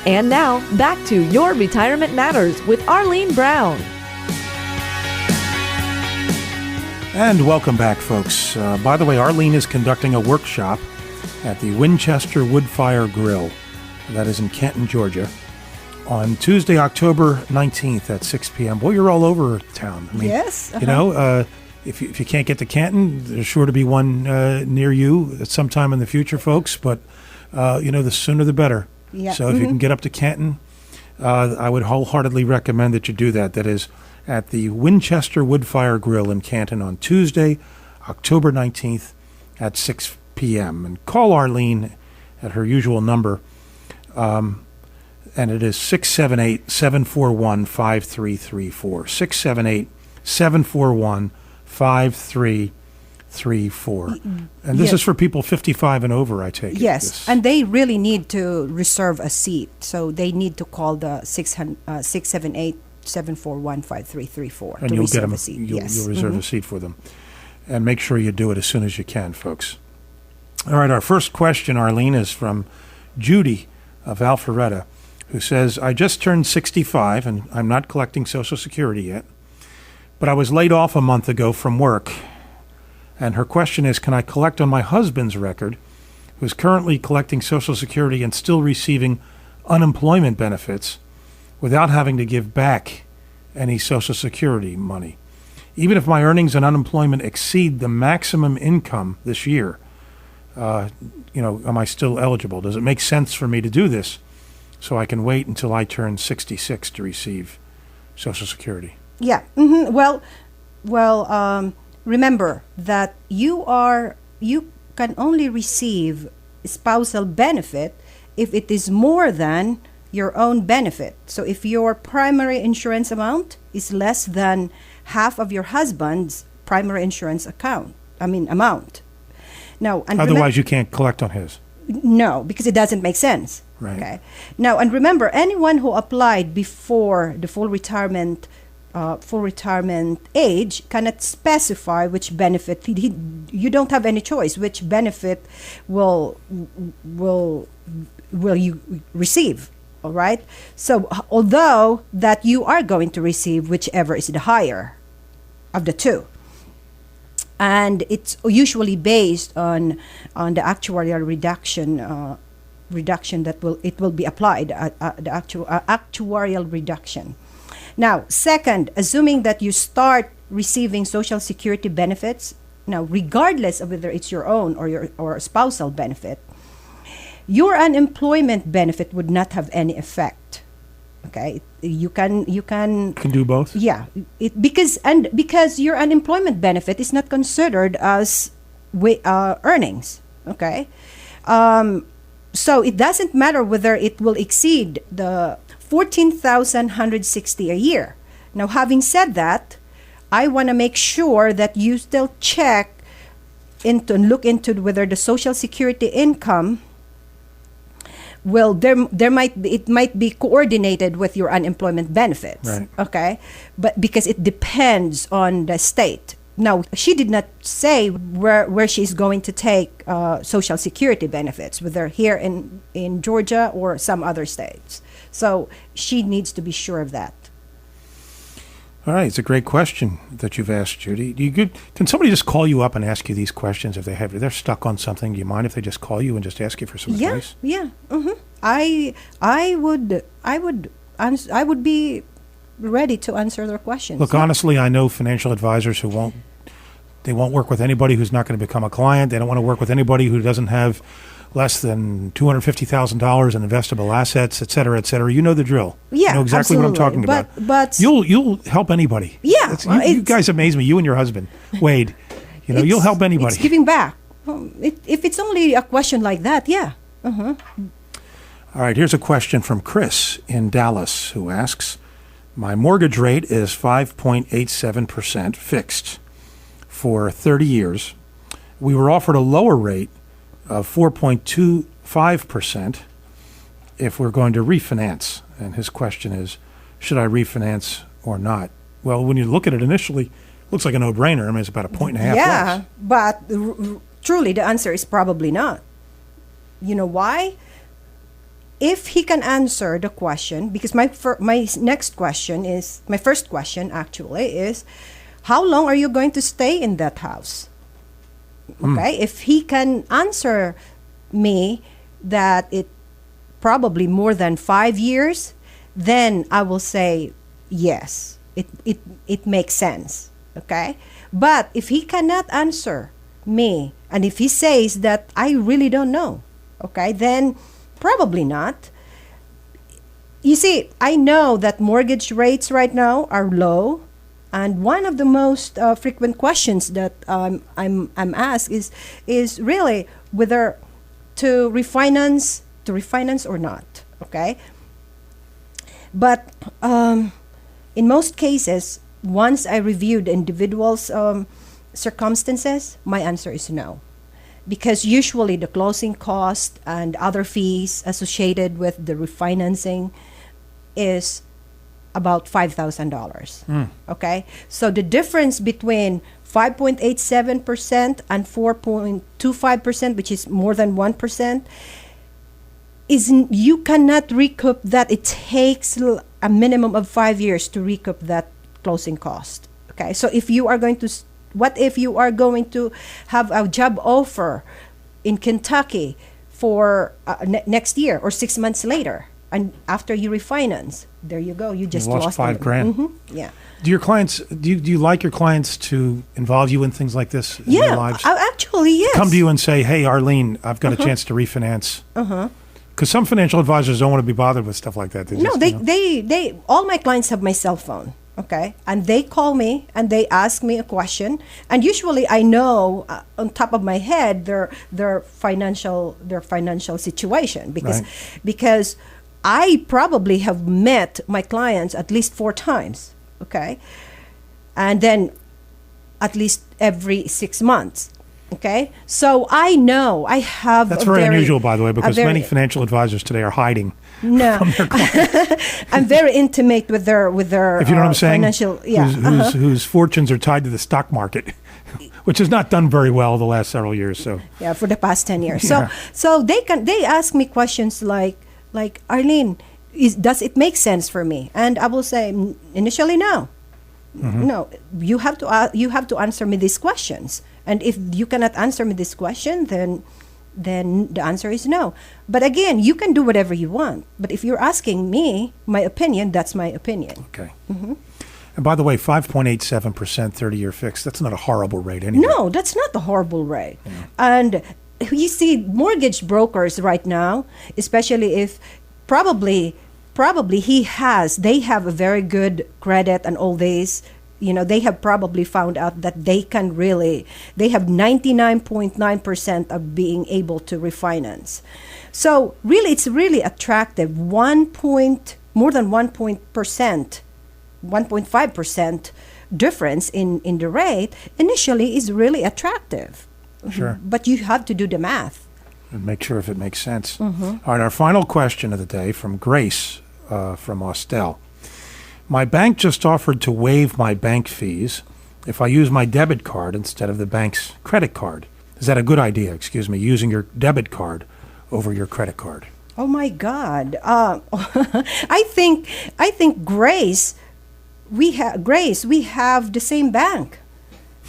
And now, back to Your Retirement Matters with Arlene Brown. And welcome back, folks. By the way, Arlene is conducting a workshop at the Winchester Woodfire Grill. That is in Canton, Georgia, on Tuesday, October 19th at 6 p.m. Boy, you're all over town. I mean, yes. You know, if you can't get to Canton, there's sure to be one near you at some time in the future, folks. But, the sooner the better. Yeah. So if you can get up to Canton, I would wholeheartedly recommend that you do that. That is at the Winchester Woodfire Grill in Canton on Tuesday, October 19th at 6 p.m. And call Arlene at her usual number, and it is 678-741-5334. 678-741-5334. And this is for people 55 and over, I take it. Yes, and they really need to reserve a seat. So they need to call the 678-741-5334 and to you'll get reserve them, a seat. you'll Yes. reserve a seat for them. And make sure you do it as soon as you can, folks. All right, our first question, Arlene, is from Judy of Alpharetta, who says, I just turned 65 and I'm not collecting Social Security yet, but I was laid off a month ago from work. And her question is, can I collect on my husband's record, who's currently collecting Social Security and still receiving unemployment benefits, without having to give back any Social Security money? Even if my earnings and unemployment exceed the maximum income this year, am I still eligible? Does it make sense for me to do this so I can wait until I turn 66 to receive Social Security? Yeah. Mm-hmm. Well, remember that you can only receive spousal benefit if it is more than your own benefit. So if your primary insurance amount is less than half of your husband's primary insurance amount. Now, and otherwise you can't collect on his. No, because it doesn't make sense. Right. Okay. Now, and remember, anyone who applied before the full retirement age cannot specify which benefit you don't have any choice which benefit will you receive. All right. So although that you are going to receive whichever is the higher of the two, and it's usually based on the actuarial reduction that will be applied, the actuarial reduction. Now, second, assuming that you start receiving Social Security benefits, now regardless of whether it's your own or a spousal benefit, your unemployment benefit would not have any effect. Okay, you can do both. Yeah, because your unemployment benefit is not considered as earnings. Okay, so it doesn't matter whether it will exceed the 14,160 a year. Now, having said that, I want to make sure that you still look into whether the Social Security income it might be coordinated with your unemployment benefits. Right. Okay, but because it depends on the state. Now, she did not say where she's going to take Social Security benefits, whether here in Georgia or some other states. So she needs to be sure of that. All right, it's a great question that you've asked, Judy. Can somebody just call you up and ask you these questions if they're stuck on something? Do you mind if they just call you and just ask you for some advice? Yeah. Mm-hmm. I would be ready to answer their questions. Look, honestly, I know financial advisors who won't work with anybody who's not going to become a client. They don't want to work with anybody who doesn't have less than $250,000 in investable assets, et cetera, et cetera. You know the drill. Yeah, you know exactly absolutely. what I'm talking about. But you'll help anybody. Yeah, you guys amaze me. You and your husband, Wade. You'll help anybody. It's giving back. If it's only a question like that, yeah. Uh-huh. All right, here's a question from Chris in Dallas who asks, my mortgage rate is 5.87% fixed for 30 years. We were offered a lower rate of 4.25% if we're going to refinance. And his question is, should I refinance or not? Well, when you look at it initially, it looks like a no-brainer. I mean, it's about a point and a half less. But truly the answer is probably not. You know why? if he can answer the question, because my next question is, my first question actually is, how long are you going to stay in that house? Okay, if he can answer me that it probably more than 5 years, then I will say yes, it makes sense. Okay, but if he cannot answer me, and if he says that I really don't know, okay, then probably not. You see, I know that mortgage rates right now are low, and one of the most frequent questions that I'm asked is really whether to refinance or not. Okay, but in most cases, once I reviewed individuals' circumstances, my answer is no. Because usually the closing cost and other fees associated with the refinancing is about $5,000. Okay? So the difference between 5.87% and 4.25%, which is more than 1%, is you cannot recoup that. It takes a minimum of 5 years to recoup that closing cost. Okay? So if you are going to what if you are going to have a job offer in Kentucky for next year or 6 months later, and after you refinance, there you go. You just lost $5,000. Yeah. Do your clients? Do you like your clients to involve you in things like this in their lives? Actually, yes. Come to you and say, "Hey, Arlene, I've got a chance to refinance." Because some financial advisors don't want to be bothered with stuff like that. They all my clients have my cell phone. Okay, and they call me and they ask me a question, and usually I know on top of my head their financial situation, because I probably have met my clients at least 4 times. Okay, and then at least every 6 months. Okay, so I know I have. That's very unusual, by the way, because many financial advisors today are hiding. No, I'm very intimate with their. If you know what I'm saying, financial, whose fortunes are tied to the stock market, which has not done very well the last several years. So for the past 10 years. Yeah. So they ask me questions like Arlene, does it make sense for me? And I will say initially no. No, you have to answer me these questions, and if you cannot answer me this question, then the answer is no. But again, you can do whatever you want. But if you're asking me my opinion, that's my opinion. Okay. And by the way, 5.87% 30-year fixed, that's not a horrible rate anyway. No, that's not a horrible rate. Yeah. And you see mortgage brokers right now, especially if probably they have a very good credit and all these, they have probably found out that they have 99.9% of being able to refinance. So really, it's really attractive. More than 1.5% difference in the rate initially is really attractive. Sure. But you have to do the math. And make sure if it makes sense. All right, our final question of the day from Grace from Austell. My bank just offered to waive my bank fees if I use my debit card instead of the bank's credit card. Is that a good idea, using your debit card over your credit card? Oh my God. I think Grace, we have the same bank.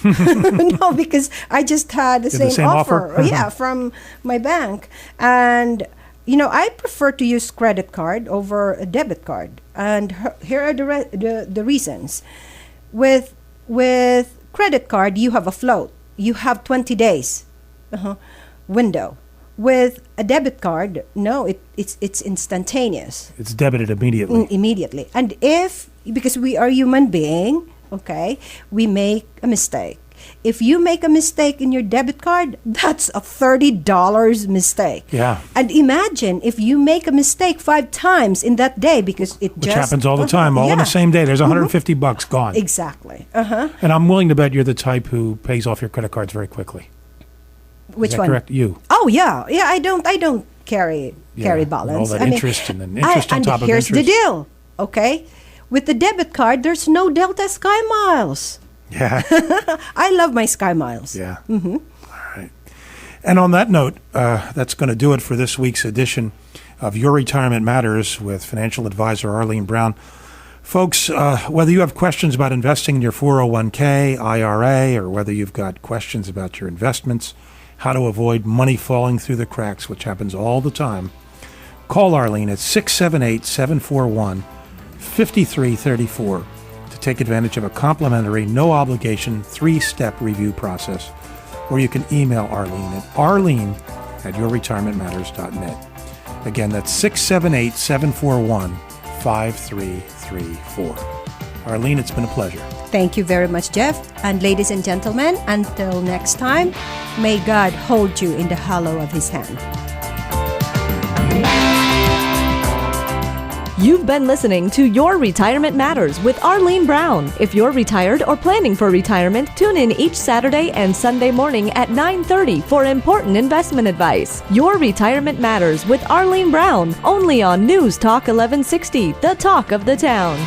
No, because I just had the same offer. Yeah, from my bank. And I prefer to use credit card over a debit card, and here are the reasons. With credit card, you have a float. You have 20 days window. With a debit card, no, it's instantaneous. It's debited immediately. Immediately, and because we are human being, okay, we make a mistake. If you make a mistake in your debit card, that's a $30 mistake. Yeah. And imagine if you make a mistake 5 times in that day, because which happens all the time, all in the same day. There's $150 gone. Exactly. And I'm willing to bet you're the type who pays off your credit cards very quickly. Which Is that one? Correct. You. Oh yeah. I don't carry balance. All that interest and then interest on top of interest. And here's the deal. Okay, with the debit card, there's no Delta Sky Miles. Yeah. I love my Sky Miles. Yeah. All right. And on that note, that's going to do it for this week's edition of Your Retirement Matters with financial advisor Arlene Brown. Folks, whether you have questions about investing in your 401k, IRA, or whether you've got questions about your investments, how to avoid money falling through the cracks, which happens all the time, call Arlene at 678-741-5334 to take advantage of a complimentary, no-obligation, 3-step review process, or you can email Arlene at arlene@yourretirementmatters.net. Again, that's 678-741-5334. Arlene, it's been a pleasure. Thank you very much, Jeff. And ladies and gentlemen, until next time, may God hold you in the hollow of his hand. You've been listening to Your Retirement Matters with Arlene Brown. If you're retired or planning for retirement, tune in each Saturday and Sunday morning at 9:30 for important investment advice. Your Retirement Matters with Arlene Brown, only on News Talk 1160, the talk of the town.